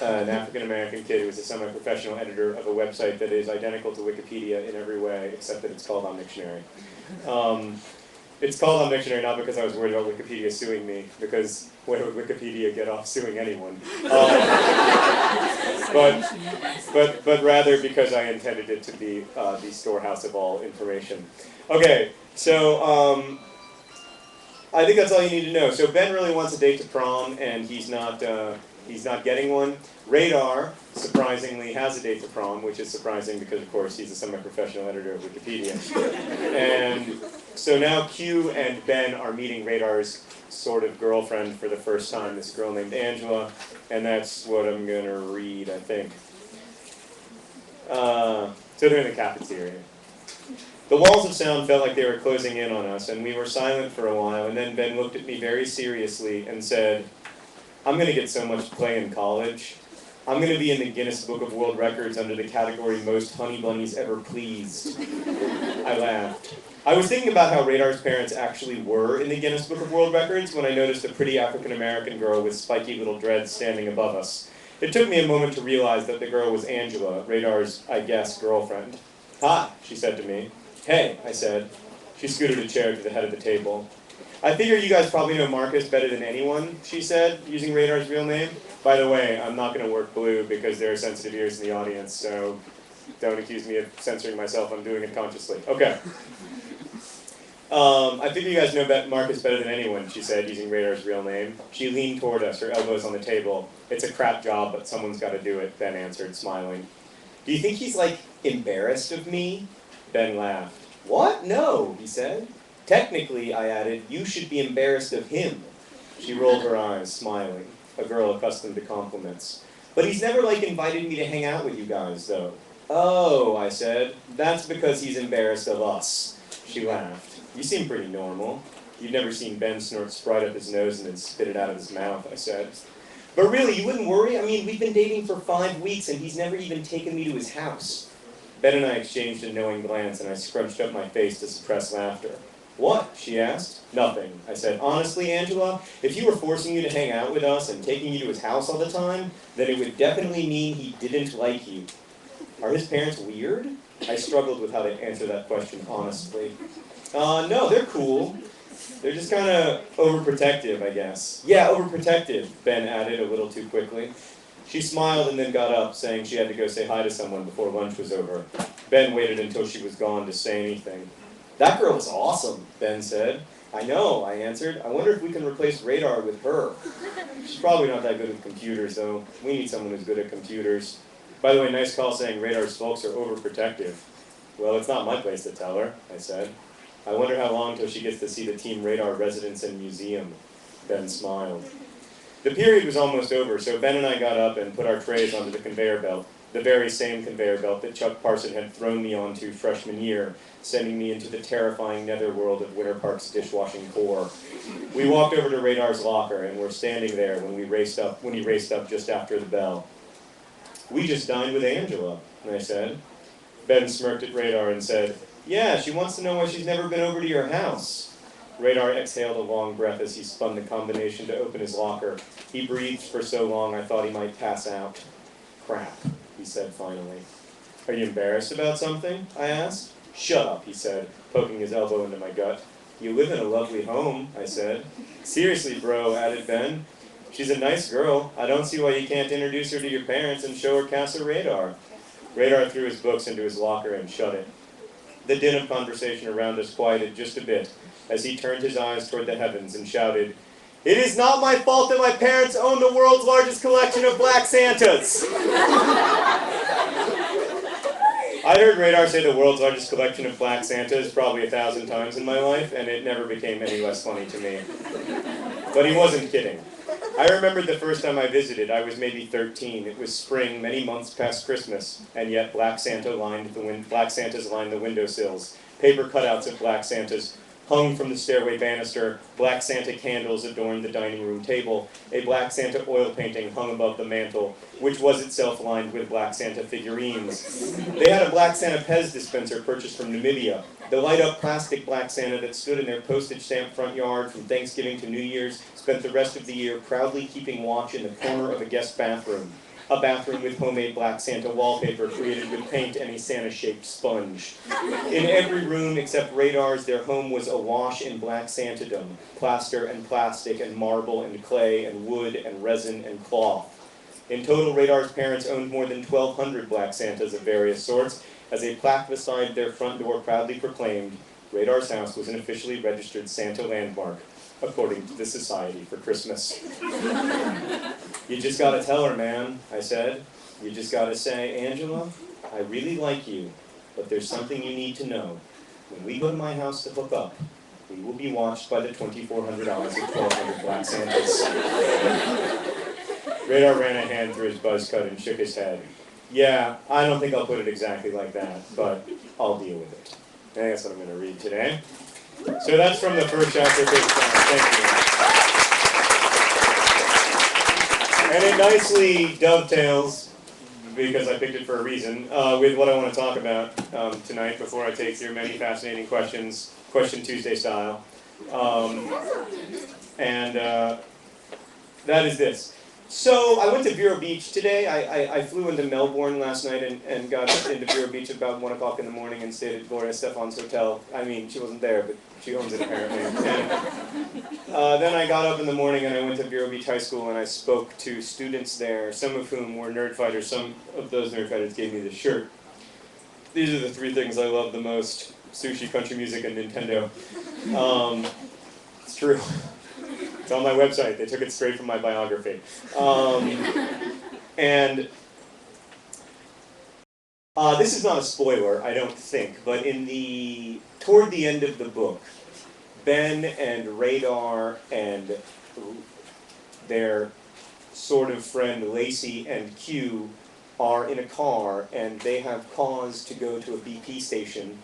an African-American kid who is a semi-professional editor of a website that is identical to Wikipedia in every way, except that it's called On Dictionary. It's called On Dictionary not because I was worried about Wikipedia suing me, because where would Wikipedia get off suing anyone? But rather because I intended it to be the storehouse of all information. Okay, so I think that's all you need to know. So Ben really wants a date to prom, and he's not getting one. Radar, surprisingly, has a date to prom, which is surprising because, of course, he's a semi-professional editor of Wikipedia. And so now Q and Ben are meeting Radar's sort of girlfriend for the first time, this girl named Angela, and that's what I'm going to read, I think. So they're in the cafeteria. The walls of sound felt like they were closing in on us, and we were silent for a while, and then Ben looked at me very seriously and said, "I'm going to get so much play in college. I'm going to be in the Guinness Book of World Records under the category Most Honey Bunnies Ever Pleased." I laughed. I was thinking about how Radar's parents actually were in the Guinness Book of World Records when I noticed a pretty African-American girl with spiky little dreads standing above us. It took me a moment to realize that the girl was Angela, Radar's, I guess, girlfriend. "Hi," she said to me. "Hey," I said. She scooted a chair to the head of the table. "I figure you guys probably know Marcus better than anyone," she said, using Radar's real name. By the way, I'm not going to work blue because there are sensitive ears in the audience, so don't accuse me of censoring myself. I'm doing it consciously. Okay. "I figure you guys know Marcus better than anyone," she said, using Radar's real name. She leaned toward us, her elbows on the table. "It's a crap job, but someone's got to do it," Ben answered, smiling. "Do you think he's, embarrassed of me?" Ben laughed. "What? No," he said. "Technically," I added, "you should be embarrassed of him." She rolled her eyes, smiling, a girl accustomed to compliments. "But he's never, invited me to hang out with you guys, though." "Oh," I said, "that's because he's embarrassed of us." She laughed. "You seem pretty normal." "You've never seen Ben snort Sprite up his nose and then spit it out of his mouth," I said. "But really, you wouldn't worry? I mean, we've been dating for 5 weeks and he's never even taken me to his house." Ben and I exchanged a knowing glance, and I scrunched up my face to suppress laughter. "What?" she asked. "Nothing," I said. "Honestly, Angela, if he were forcing you to hang out with us and taking you to his house all the time, then it would definitely mean he didn't like you." "Are his parents weird?" I struggled with how to answer that question honestly. No, they're cool. They're just kind of overprotective, I guess." "Yeah, overprotective," Ben added a little too quickly. She smiled and then got up, saying she had to go say hi to someone before lunch was over. Ben waited until she was gone to say anything. "That girl is awesome," Ben said. "I know," I answered. "I wonder if we can replace Radar with her." "She's probably not that good with computers, though. We need someone who's good at computers." "By the way, nice call saying Radar's folks are overprotective." "Well, it's not my place to tell her," I said. "I wonder how long till she gets to see the Team Radar residence and museum." Ben smiled. The period was almost over, so Ben and I got up and put our trays onto the conveyor belt, the very same conveyor belt that Chuck Parson had thrown me onto freshman year, sending me into the terrifying netherworld of Winter Park's dishwashing core. We walked over to Radar's locker and were standing there when he raced up just after the bell. "We just dined with Angela," I said. Ben smirked at Radar and said, "Yeah, she wants to know why she's never been over to your house." Radar exhaled a long breath as he spun the combination to open his locker. He breathed for so long I thought he might pass out. "Crap," he said finally. "Are you embarrassed about something?" I asked. "Shut up," he said, poking his elbow into my gut. "You live in a lovely home," I said. "Seriously, bro," added Ben. "She's a nice girl. I don't see why you can't introduce her to your parents and show her Casa Radar." Radar threw his books into his locker and shut it. The din of conversation around us quieted just a bit as he turned his eyes toward the heavens and shouted, "It is not my fault that my parents own the world's largest collection of Black Santas." I heard Radar say the world's largest collection of Black Santas probably 1,000 times in my life, and it never became any less funny to me. But he wasn't kidding. I remembered the first time I visited. I was maybe 13. It was spring, many months past Christmas, and yet Black Santas lined the windowsills. Paper cutouts of Black Santas hung from the stairway banister. Black Santa candles adorned the dining room table. A Black Santa oil painting hung above the mantel, which was itself lined with Black Santa figurines. They had a Black Santa Pez dispenser purchased from Namibia. The light-up plastic Black Santa that stood in their postage stamp front yard from Thanksgiving to New Year's spent the rest of the year proudly keeping watch in the corner of a guest bathroom. a bathroom with homemade black Santa wallpaper created with paint and a Santa-shaped sponge. In every room except Radar's, their home was awash in black Santadom, plaster and plastic and marble and clay and wood and resin and cloth. In total, Radar's parents owned more than 1,200 black Santas of various sorts, as a plaque beside their front door proudly proclaimed, Radar's house was an officially registered Santa landmark, according to the Society for Christmas. You just gotta tell her, man, I said. You just gotta say, Angela, I really like you, but there's something you need to know. When we go to my house to hook up, we will be watched by the 2,400 eyes of 1,200 black Santas. Radar ran a hand through his buzz cut and shook his head. Yeah, I don't think I'll put it exactly like that, but I'll deal with it. And that's what I'm going to read today. So that's from the first chapter of his Thank you. And it nicely dovetails, because I picked it for a reason, with what I want to talk about tonight before I take your many fascinating questions, Question Tuesday style. That is this. So I went to Vero Beach today. I flew into Melbourne last night and got into Vero Beach about 1 o'clock in the morning and stayed at Gloria Stefan's hotel. I mean, she wasn't there, but she owns it apparently. And then I got up in the morning and I went to Vero Beach High School and I spoke to students there, some of whom were nerd fighters. Some of those nerd fighters gave me this shirt. These are the three things I love the most: sushi, country music, and Nintendo. It's true. It's on my website. They took it straight from my biography. This is not a spoiler, I don't think, but toward the end of the book, Ben and Radar and their sort of friend Lacey and Q are in a car, and they have cause to go to a BP station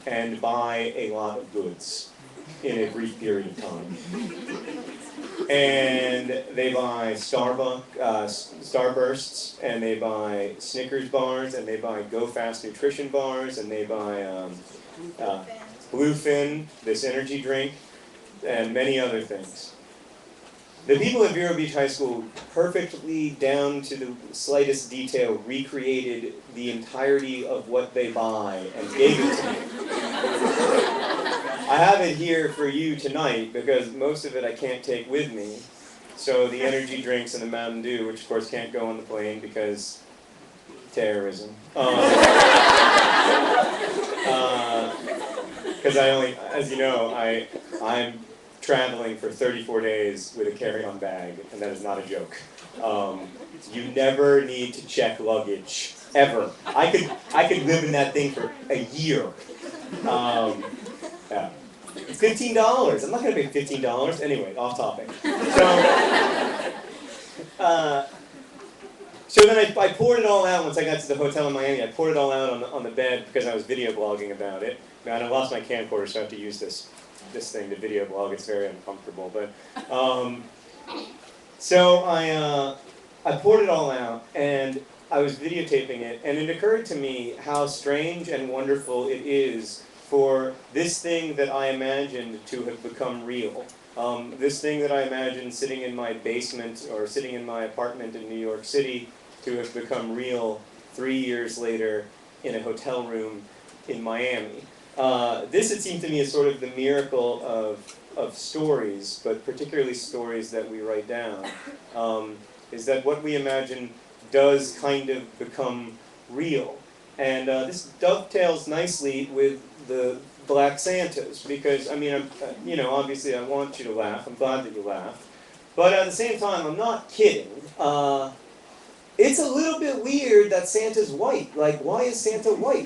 and buy a lot of goods in a brief period of time. And they buy Starbursts, and they buy Snickers bars, and they buy Go Fast nutrition bars, and they buy Bluefin, this energy drink, and many other things. The people at Vero Beach High School, perfectly down to the slightest detail, recreated the entirety of what they buy and gave it to me. I have it here for you tonight because most of it I can't take with me. So the energy drinks and the Mountain Dew, which of course can't go on the plane because terrorism. Because as you know, I'm traveling for 34 days with a carry-on bag, and that is not a joke. You never need to check luggage, ever. I could live in that thing for a year. Yeah. It's $15. I'm not going to pay $15. Anyway, off topic. So then I poured it all out once I got to the hotel in Miami. I poured it all out on the bed because I was video blogging about it. Man, I lost my camcorder, so I have to use this thing to video blog. It's very uncomfortable. But so I poured it all out, and I was videotaping it, and it occurred to me how strange and wonderful it is for this thing that I imagined to have become real. This thing that I imagined sitting in my basement or sitting in my apartment in New York City to have become real 3 years later in a hotel room in Miami. This, it seemed to me, is sort of the miracle of stories, but particularly stories that we write down, is that what we imagine does kind of become real. And this dovetails nicely with the Black Santas, because, I mean, obviously I want you to laugh. I'm glad that you laughed. But at the same time, I'm not kidding. It's a little bit weird that Santa's white. Like, why is Santa white?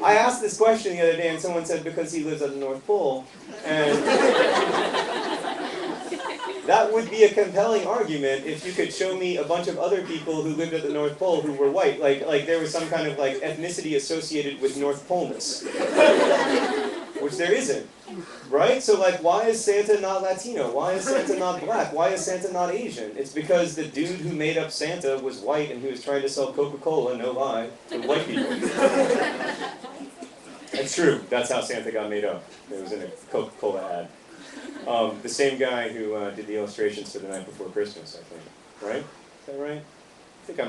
I asked this question the other day, and someone said because he lives at the North Pole. And that would be a compelling argument if you could show me a bunch of other people who lived at the North Pole who were white. Like there was some kind of like ethnicity associated with North Poleness, which there isn't, right? So like, why is Santa not Latino? Why is Santa not black? Why is Santa not Asian? It's because the dude who made up Santa was white and he was trying to sell Coca-Cola, no lie, to white people. It's true. That's how Santa got made up. It was in a Coca-Cola ad. The same guy who did the illustrations for The Night Before Christmas, I think. Right? Is that right?